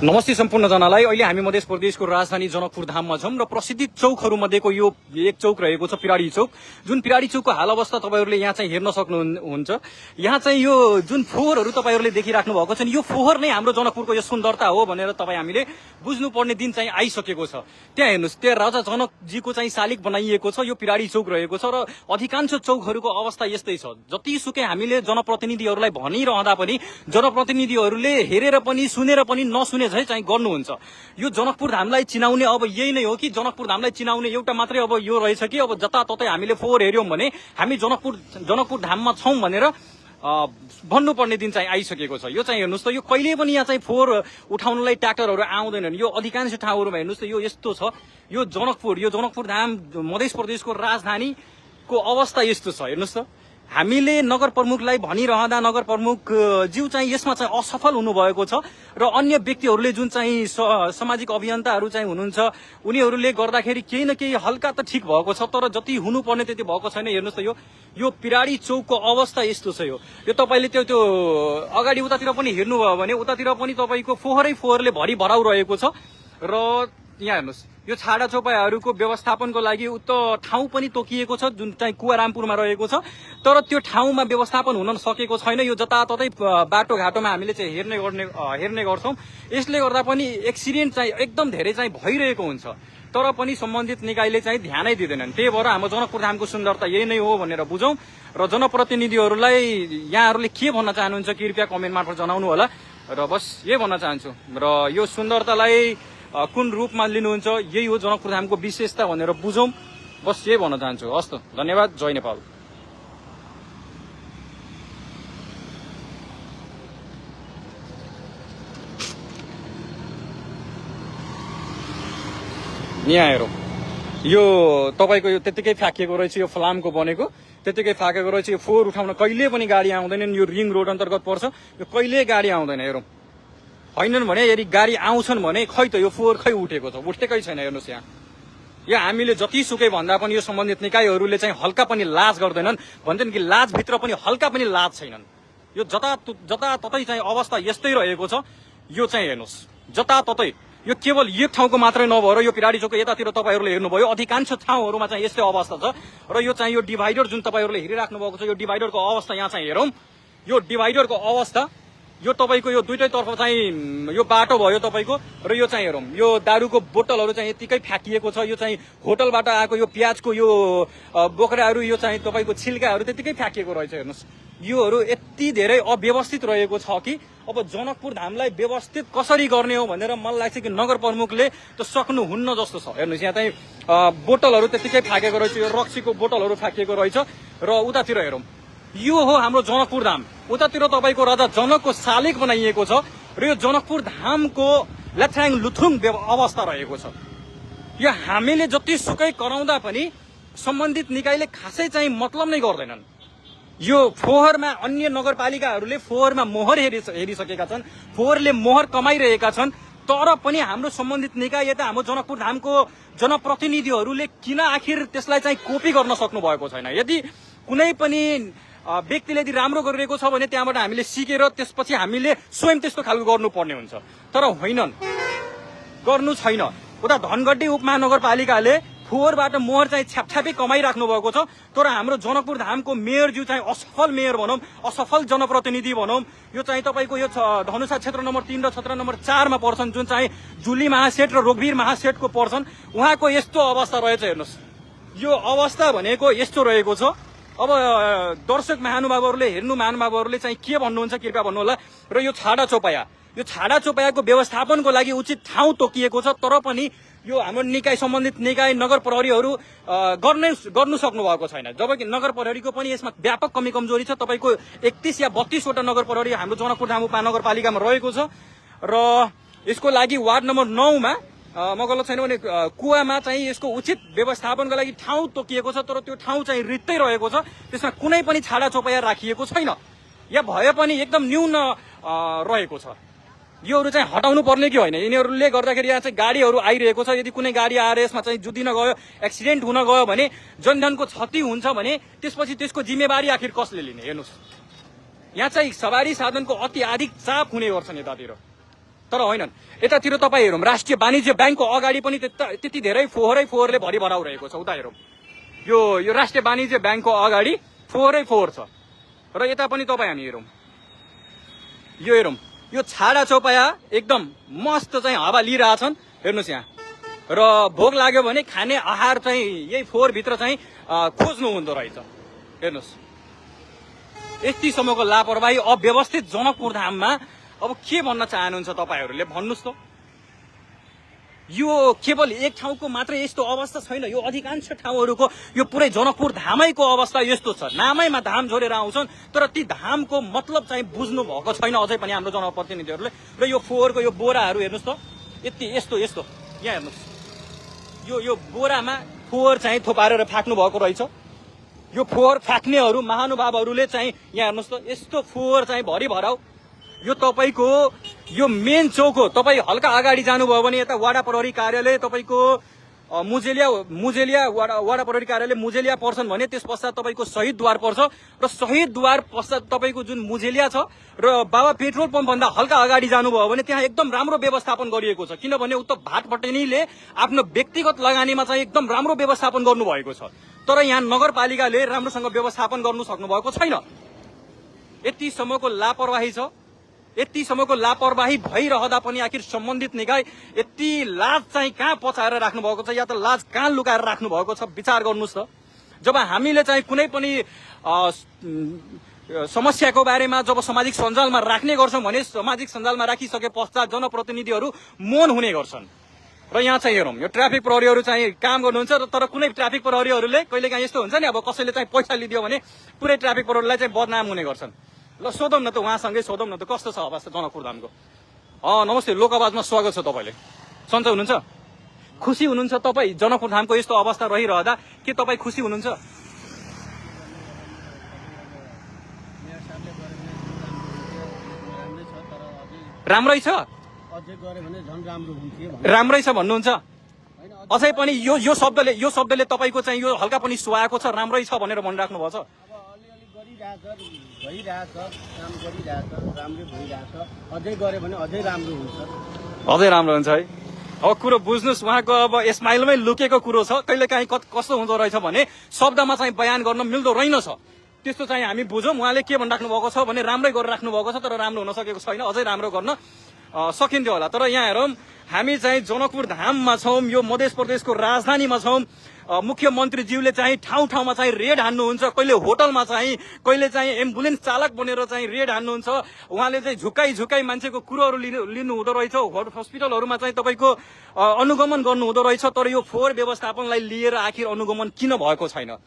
नमस्ते सम्पूर्णजनालाई। अहिले हामी मध्य प्रदेशको राजधानी जनकपुर धाममा छौं र प्रसिद्ध चौकहरूमध्येको यो एक चौक रहेको छ पिराडी चौक। जुन पिराडी चौकको हाल अवस्था तपाईहरूले यहाँ चाहिँ हेर्न सक्नुहुन्छ। यहाँ चाहिँ यो जुन फोहोरहरू तपाईहरूले देखिराख्नु भएको छ नि, यो फोहोर नै हाम्रो जनकपुरको यो सुन्दरता हो भनेर तपाईँ हामीले बुझ्नुपर्ने दिन चाहिँ आइसकेको छ। त्यहाँ हेर्नुहोस्, त्यहाँ राजा जनकजीको चाहिँ शालिग बनाइएको छ यो पिराडी चौक रहेको छ र अधिकांश चौकहरूको अवस्था यस्तै छ। जतिसुकै हामीले जनप्रतिनिधिहरूलाई भनिरहँदा पनि जनप्रतिनिधिहरूले हेरेर पनि सुनेर पनि नसुने चाहिँ गर्नुहुन्छ। यो जनकपुर धामलाई चिनाउने अब यही नै हो कि जनकपुर धामलाई चिनाउने एउटा मात्रै अब यो रहेछ कि अब जताततै हामीले फोहोर हेर्यौं भने हामी जनकपुर धाममा छौं भनेर भन्नुपर्ने दिन चाहिँ आइसकेको छ। यो चाहिँ हेर्नुहोस् त, यो कहिले पनि यहाँ चाहिँ फोहोर उठाउनलाई ट्र्याक्टरहरू आउँदैनन्। यो अधिकांश ठाउँहरूमा हेर्नुहोस् त, यो यस्तो छ। यो जनकपुर धाम मध्य प्रदेशको राजधानीको अवस्था यस्तो छ। हेर्नुहोस् त, हामीले नगर प्रमुखलाई भनिरहँदा नगर प्रमुख ज्यू चाहिँ यसमा चाहिँ असफल हुनुभएको छ र अन्य व्यक्तिहरूले जुन चाहिँ सामाजिक अभियन्ताहरू चाहिँ हुनुहुन्छ उनीहरूले गर्दाखेरि केही न केही हल्का त ठिक भएको छ, तर जति हुनुपर्ने त्यति भएको छैन। हेर्नुहोस् त, यो पिराडी चौकको अवस्था यस्तो छ। यो तपाईले त्यो अगाडि उतातिर पनि हेर्नुभयो भने उतातिर पनि तपाईको फोहोरले भरि भराउ रहेको छ। र यहाँ हेर्नुहोस्, यो छाडा चौपायाहरूको व्यवस्थापनको लागि उक्त ठाउँ पनि तोकिएको छ जुन चाहिँ कुवारामपुरमा रहेको छ, तर त्यो ठाउँमा व्यवस्थापन हुन सकेको छैन। यो जताततै बाटोघाटोमा हामीले चाहिँ हेर्ने गर्छौं। यसले गर्दा पनि एक्सिडेन्ट चाहिँ एकदम धेरै चाहिँ भइरहेको हुन्छ, तर पनि सम्बन्धित निकायले चाहिँ ध्यानै दिँदैनन्। त्यही भएर हाम्रो जनकपुर धामको सुन्दरता यही नै हो भनेर बुझौं र जनप्रतिनिधिहरूलाई यहाँहरूले के भन्न चाहनुहुन्छ कृपया कमेन्ट मार्फत जनाउनु होला। र बस यही भन्न चाहन्छु। र यो सुन्दरतालाई कुन रूपमा लिनुहुन्छ यही हो जनकपुर धामको विशेषता भनेर बुझौं। बस यही भन्न चाहन्छु। हस् त, धन्यवाद। जय नेपाल। यहाँ हेरौँ, यो तपाईको यो त्यतिकै फ्याँकिएको रहेछ। यो फलामको बनेको त्यतिकै फ्याँकेको रहेछ। यो फोहोर उठाउन कहिले पनि गाडी आउँदैनन्। यो रिङ रोड अन्तर्गत पर्छ, यो कहिले गाडी आउँदैन। हेरौँ, हैनन् भने यदि गाडी आउँछन् भने खै त यो फोहोर खै उठेको छ, उठेकै छैन। हेर्नुहोस्, यहाँ हामीले जतिसुकै भन्दा पनि यो सम्बन्धित निकायहरूले चाहिँ हल्का पनि लाज गर्दैनन्। भन्छन् कि लाजभित्र पनि हल्का पनि लाज छैनन्। यो जताततै चाहिँ अवस्था यस्तै रहेको छ। यो चाहिँ हेर्नुहोस्, जताततै यो केवल एक ठाउँको मात्रै नभएर यो पिराडी चौकको यतातिर तपाईहरूले हेर्नुभयो अधिकांश ठाउँहरूमा चाहिँ यस्तै अवस्था छ। र यो चाहिँ यो डिभाइडर जुन तपाईहरूले हेरिराख्नु भएको छ, यो डिभाइडरको अवस्था यहाँ चाहिँ हेरौँ। यो डिभाइडरको अवस्था यो तपाईको यो दुईटैतर्फ चाहिँ यो बाटो भयो तपाईको, र यो चाहिँ हेरौँ, यो दारूको बोतलहरू चाहिँ यतिकै फ्याँकिएको छ। यो चाहिँ होटलबाट आएको यो प्याजको यो बोक्राहरू, यो चाहिँ तपाईको छिल्काहरू त्यतिकै फ्याँकिएको रहेछ। हेर्नुहोस्, योहरू यति धेरै अव्यवस्थित रहेको छ कि अब जनकपुर धामलाई व्यवस्थित कसरी गर्ने हो भनेर मलाई लाग्छ कि नगर प्रमुखले त सक्नुहुन्न जस्तो छ। हेर्नुहोस्, यहाँ चाहिँ बोतलहरू त्यतिकै फ्याँकेको रहेछ। यो रक्सीको बोतलहरू फ्याँकिएको रहेछ। र उतातिर हेरौँ, यो हो हाम्रो जनकपुर धाम। उतातिर तपाईको राजा जनकको शालिग बनाइएको छ र यो जनकपुर धामको लथ्याङ लुथुङ अवस्था रहेको छ। यो हामीले जतिसुकै कराउँदा पनि सम्बन्धित निकायले खासै चाहिँ मतलब नै गर्दैनन्। यो फोहोरमा अन्य नगरपालिकाहरूले फोहोरमा मोहर हेरिसकेका छन्, फोहोरले मोहर कमाइरहेका छन्, तर पनि हाम्रो सम्बन्धित निकाय यता हाम्रो जनकपुर धामको जनप्रतिनिधिहरूले किन आखिर त्यसलाई चाहिँ कपी गर्न सक्नु भएको छैन। यदि कुनै पनि व्यक्तिले यदि राम्रो गरिरहेको छ भने त्यहाँबाट हामीले सिकेर त्यसपछि हामीले स्वयं त्यस्तो खालको गर्नुपर्ने हुन्छ, तर होइनन्, गर्नु छैन। उता धनगढी उपमहानगरपालिकाले फोहोरबाट मोहर चाहिँ छ्यापछ्यापै कमाइराख्नु भएको छ, तर हाम्रो जनकपुर धामको मेयरज्यू चाहिँ असफल मेयर भनौँ, असफल जनप्रतिनिधि भनौँ। यो चाहिँ तपाईँको यो धनुषा क्षेत्र नम्बर 3 र क्षेत्र नम्बर 4 मा पर्छन्, जुन चाहिँ जुली महासेठ र रोगवीर महासेठको पर्छन्। उहाँको यस्तो अवस्था रहेछ। हेर्नुहोस्, यो अवस्था भनेको यस्तो रहेको छ। अब दर्शक महानुभावहरूले महानुभावहरूले चाहिँ के भन्नुहुन्छ कृपया भन्नु होला। र यो छाडा चौपायाको व्यवस्थापनको लागि उचित ठाउँ तोकिएको छ, तर पनि यो हाम्रो निकाय सम्बन्धित निकाय नगर प्रहरीहरू गर्नु सक्नु भएको छैन। जबकि नगर प्रहरीको पनि यसमा व्यापक कमी कमजोरी छ। तपाईको 31 या 32 वटा नगर प्रहरी हाम्रो जनकपुर धाम उपमहानगरपालिकामा रहेको छ। र यसको लागि वार्ड नम्बर 9 मा म गलत छैन भने कुवामा चाहिँ यसको उचित व्यवस्थापनको लागि ठाउँ तोकिएको छ, तर त्यो ठाउँ चाहिँ रित्तै रहेको छ। त्यसमा कुनै पनि छाडा चौपाया राखिएको छैन, या भए पनि एकदम न्यून रहेको छ। योहरू चाहिँ हटाउनु पर्ने कि होइन? यिनीहरूले गर्दाखेरि यहाँ चाहिँ गाडीहरू आइरहेको छ। यदि कुनै गाडी आएर यसमा चाहिँ जुदिन गयो, एक्सिडेन्ट हुन गयो भने, जनधनको क्षति हुन्छ भने त्यसपछि त्यसको जिम्मेवारी आखिर कसले लिने? हेर्नुहोस्, यहाँ चाहिँ सवारी साधनको अति अधिक चाप हुने गर्छन् यतातिर। तर होइनन्। यतातिर तपाईँ हेरौँ राष्ट्रिय वाणिज्य ब्याङ्कको अगाडि पनि त्यति धेरै फोहोरले भरि भराइरहेको छ। उता हेरौँ यो राष्ट्रिय वाणिज्य ब्याङ्कको अगाडि फोहोर छ। र यता पनि तपाईँ हामी हेरौँ यो हेरौँ यो छाडा चौपाया एकदम मस्त चाहिँ हावा लिइरहेछन्। हेर्नुहोस् यहाँ र भोक लाग्यो भने खाने आहार चाहिँ यही फोहोरभित्र चाहिँ खोज्नु हुँदो रहेछ। हेर्नुहोस् यतिसम्मको लापरवाही अव्यवस्थित जनकपुर धाममा अब के भन्न चाहनुहुन्छ तपाईँहरूले भन्नुहोस् त। यो केवल एक ठाउँको मात्रै यस्तो अवस्था छैन, यो अधिकांश ठाउँहरूको यो पुरै जनकपुर धामैको अवस्था यस्तो छ। नामैमा धाम जोडेर आउँछन् तर ती धामको मतलब चाहिँ बुझ्नु भएको छैन अझै पनि हाम्रो जनप्रतिनिधिहरूले। र यो फोहोरको यो बोराहरू हेर्नुहोस् त यति यस्तो यहाँ हेर्नुहोस् यो बोरामा फोहोर चाहिँ थोपारेर फ्याँक्नु भएको रहेछ। यो फोहोर फ्याँक्नेहरू महानुभावहरूले चाहिँ यहाँ हेर्नुहोस् त यस्तो फोहोर चाहिँ भरि भराउ। यो तपाईँको यो मेन चौक हो। तपाईँ हल्का अगाडि जानुभयो भने यता वडा प्रहरी कार्यालय तपाईँको मुजेलिया वडा प्रहरी कार्यालय मुजेलिया पर्छन् भने त्यस पश्चात तपाईँको शहीदद्वार पर्छ र शहीदद्वार पश्चात तपाईँको जुन मुजेलिया छ र बाबा पेट्रोल पम्प भन्दा हल्का अगाडि जानुभयो भने त्यहाँ एकदम राम्रो व्यवस्थापन गरिएको छ। किनभने उक्त भाटपटेनीले आफ्नो व्यक्तिगत लगानीमा चाहिँ एकदम राम्रो व्यवस्थापन गर्नुभएको छ। तर यहाँ नगरपालिकाले राम्रोसँग व्यवस्थापन गर्नु सक्नु भएको छैन। यतिसम्मको लापरवाही छ। यतिसम्मको लापरवाही भइरहँदा पनि आखिर सम्बन्धित निकाय यति लाज चाहिँ कहाँ पचाएर राख्नु भएको छ या त लाज कहाँ लुकाएर राख्नु भएको छ विचार गर्नुहोस् त। जब हामीले चाहिँ कुनै पनि समस्याको बारेमा जब सामाजिक सञ्जालमा राख्ने गर्छौँ भने सामाजिक सञ्जालमा राखिसके पश्चात जनप्रतिनिधिहरू मौन हुने गर्छन्। र यहाँ चाहिँ हेरौँ यो ट्राफिक प्रहरीहरू चाहिँ काम गर्नुहुन्छ तर कुनै ट्राफिक प्रहरीहरूले कहिलेकाहीँ यस्तो हुन्छ नि अब कसैले चाहिँ पैसा लिदियो भने पुरै ट्राफिक प्रहरीलाई चाहिँ बदनाम हुने गर्छन्। ल सोधौँ न त उहाँसँगै सोधौँ न त कस्तो छ अवस्था जनकपुर धामको। नमस्ते लोक आवाजमा स्वागत छ। तपाईँले सन्चै हुनुहुन्छ? खुसी हुनुहुन्छ तपाईँ जनकपुर धामको यस्तो अवस्था रहिरहँदा के तपाईँ खुसी हुनुहुन्छ? राम्रै छ राम्रै छ भन्नुहुन्छ? अझै पनि यो शब्दले तपाईँको चाहिँ यो हल्का पनि सुहाएको छ राम्रै छ भनेर भनिराख्नु भएको छ। अझै राम्रो हुन्छ है। अब कुरो बुझ्नुहोस् उहाँको अब स्माइलमै लुकेको कुरो छ। कहिलेकाहीँ कस्तो हुँदो रहेछ भने शब्दमा चाहिँ बयान गर्न मिल्दो रहेनछ। त्यस्तो चाहिँ हामी बुझौँ। उहाँले के भनिराख्नु भएको छ भने राम्रै गरिराख्नु भएको छ तर राम्रो हुन सकेको छैन। अझै राम्रो गर्न सकिन्थ्यो होला। तर यहाँ हेरौँ हामी चाहिँ जनकपुर धाममा छौँ, यो मध्य प्रदेशको राजधानीमा छौँ। मुख्यमन्त्रीज्यूले चाहिँ ठाउँ ठाउँमा चाहिँ रेड हान्नुहुन्छ। कहिले होटलमा चाहिँ कहिले चाहिँ एम्बुलेन्स चालक बनेर चाहिँ रेड हान्नुहुन्छ। उहाँले चाहिँ झुकाई मान्छेको कुरोहरू लिनु हुँदो रहेछ। हस्पिटलहरूमा चाहिँ तपाईँको अनुगमन गर्नु हुँदो रहेछ। तर यो फोहोर व्यवस्थापनलाई लिएर आखिर अनुगमन किन भएको छैन?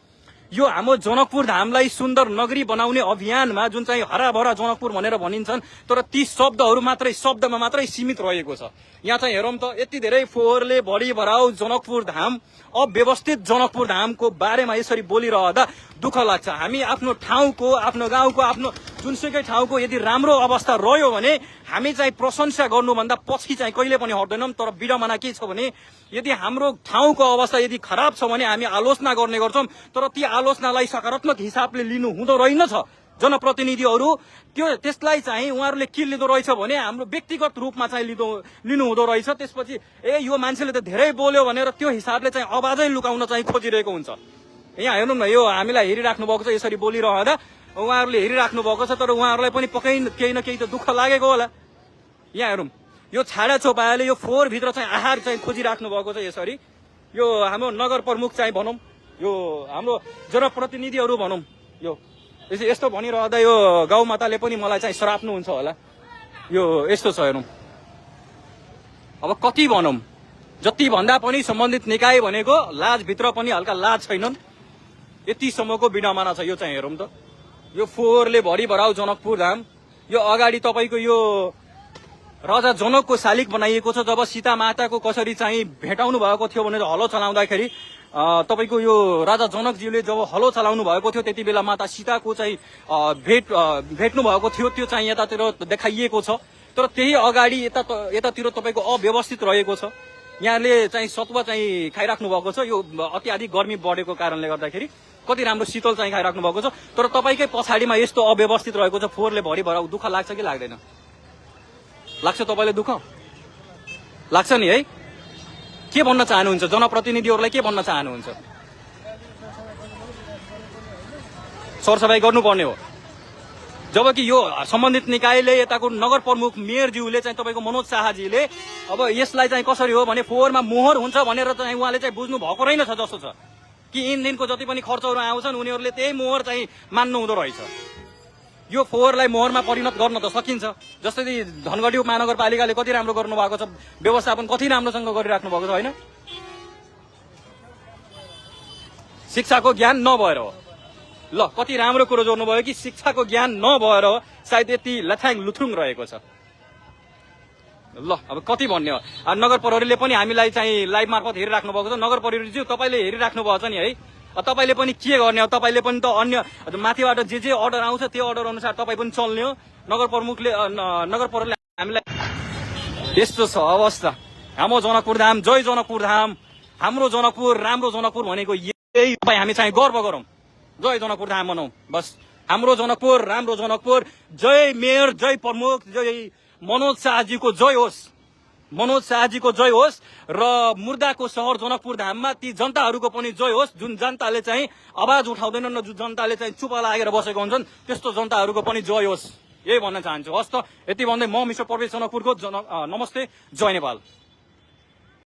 यो हाम्रो जनकपुर धामलाई सुन्दर नगरी बनाउने अभियानमा जुन चाहिँ हराभरा जनकपुर भनेर भनिन्छन् तर ती शब्दहरू मात्रै शब्दमा मात्रै सीमित रहेको छ। यहाँ चाहिँ हेरौँ त यति धेरै फोहोरले भरि भराउ जनकपुर धाम अव्यवस्थित जनकपुर धामको बारेमा यसरी बोलिरहँदा दुःख लाग्छ। हामी आफ्नो ठाउँको आफ्नो गाउँको आफ्नो जुनसुकै ठाउँको यदि राम्रो अवस्था रह्यो भने हामी चाहिँ प्रशंसा गर्नुभन्दा पछि चाहिँ कहिले पनि हट्दैनौँ। तर विडम्बना के छ भने यदि हाम्रो ठाउँको अवस्था यदि खराब छ भने हामी आलोचना गर्ने गर्छौँ तर ती आलोचनालाई सकारात्मक हिसाबले लिनु हुँदो रहेनछ। जनप्रतिनिधिहरू त्यसलाई चाहिँ उहाँहरूले के लिँदो रहेछ भने हाम्रो व्यक्तिगत रूपमा चाहिँ लिनु हुँदो रहेछ। त्यसपछि यो मान्छेले त धेरै बोल्यो भनेर त्यो हिसाबले चाहिँ आवाजै लुकाउन चाहिँ खोजिरहेको हुन्छ। यहाँ हेर्नु न यो हामीलाई हेरिराख्नु भएको छ यसरी बोलिरहँदा उहाँहरूले हेरिराख्नु भएको छ तर उहाँहरूलाई पनि पक्कै केही न केही त दुःख लागेको होला। यहाँ हेरौँ यो छाडा चौपायाले यो फोहोरभित्र चाहिँ आहार चाहिँ खोजिराख्नु भएको छ। यसरी यो हाम्रो नगर प्रमुख चाहिँ भनौँ यो हाम्रो जनप्रतिनिधिहरू भनौँ यो यस्तो भनिरहँदा यो गाउँमाताले पनि मलाई चाहिँ श्राप्नुहुन्छ होला। यो यस्तो छ हेरौँ। अब कति भनौँ जति भन्दा पनि सम्बन्धित निकाय भनेको लाजभित्र पनि हल्का लाज छैनन्। यतिसम्मको विडम्बना छ। यो चाहिँ हेरौँ त यो फोहोरले भरि भराउ जनकपुर धाम। यो अगाडि तपाईँको यो राजा जनकको शालिग बनाइएको छ। जब सीता माताको कसरी चाहिँ भेटाउनु भएको थियो भनेर हलो चलाउँदाखेरि तपाईँको यो राजा जनकज्यूले जब हलो चलाउनु भएको थियो त्यति बेला माता सीताको चाहिँ भेट्नु भएको थियो। त्यो चाहिँ यतातिर देखाइएको छ। तर त्यही अगाडि यतातिर तपाईँको अव्यवस्थित रहेको छ। यहाँले चाहिँ सतुवा चाहिँ खाइराख्नु भएको छ। यो अत्याधिक गर्मी बढेको कारणले गर्दाखेरि कति राम्रो शीतल चाहिँ खाइराख्नु भएको छ। तर तपाईँकै पछाडिमा यस्तो अव्यवस्थित रहेको छ फोहोरले भरि भराउ दुःख लाग्छ कि लाग्दैन? लाग्छ तपाईँले दुःख? लाग्छ नि है। के भन्न चाहनुहुन्छ जनप्रतिनिधिहरूलाई, के भन्न चाहनुहुन्छ? सरसफाई गर्नुपर्ने हो। जबकि यो सम्बन्धित निकायले यताको नगर प्रमुख मेयरज्यूले चाहिँ तपाईँको मनोज शाहजीले अब यसलाई चाहिँ कसरी हो भने फोहोरमा मोहर हुन्छ भनेर चाहिँ उहाँले चाहिँ बुझ्नु भएको रहेनछ जस्तो छ कि इन्जिनको जति पनि खर्चहरू आउँछन् उनीहरूले त्यही मोहर चाहिँ मान्नु हुँदो रहेछ। यो फोहोरलाई मोहरमा परिणत गर्न त सकिन्छ। जस्तै धनगढी उपमहानगरपालिकाले कति राम्रो गर्नुभएको छ, व्यवस्थापन कति राम्रोसँग गरिराख्नु भएको छ होइन। शिक्षाको ज्ञान नभएर हो। ल कति राम्रो कुरो जोड्नुभयो कि शिक्षाको ज्ञान नभएर सायद यति लथाङ लुथुङ रहेको छ। ल अब कति भन्ने हो। नगर प्रहरीले पनि हामीलाई चाहिँ लाइभ मार्फत हेरिराख्नु भएको छ। नगर प्रहरीज्यू तपाईँले हेरिराख्नु भएको छ नि है। तपाईँले पनि के गर्ने हो, तपाईँले पनि त अन्य माथिबाट जे अर्डर आउँछ त्यो अर्डर अनुसार तपाईँ पनि चल्ने हो। नगर प्रहरीले हामीलाई यस्तो छ अवस्था। हाम्रो जनकपुर धाम, जय जनकपुर धाम, हाम्रो जनकपुर राम्रो जनकपुर भनेको यही हामी चाहिँ गर्व गरौँ। जय जनकपुर धाम भनौँ बस। हाम्रो जनकपुर राम्रो जनकपुर। जय मेयर, जय प्रमुख, जय मनोज शाहजीको जय होस्, मनोज शाहजीको जय होस्। र मुर्दाको सहर जनकपुर धाममा ती जनताहरूको पनि जय होस् जुन जनताले चाहिँ आवाज उठाउँदैनन् र जुन जनताले चाहिँ चुप लागेर बसेको हुन्छन् त्यस्तो जनताहरूको पनि जय होस्, यही भन्न चाहन्छु। हस् त, यति भन्दै म मिस्टर प्रवेश जनकपुरको नमस्ते, जय नेपाल।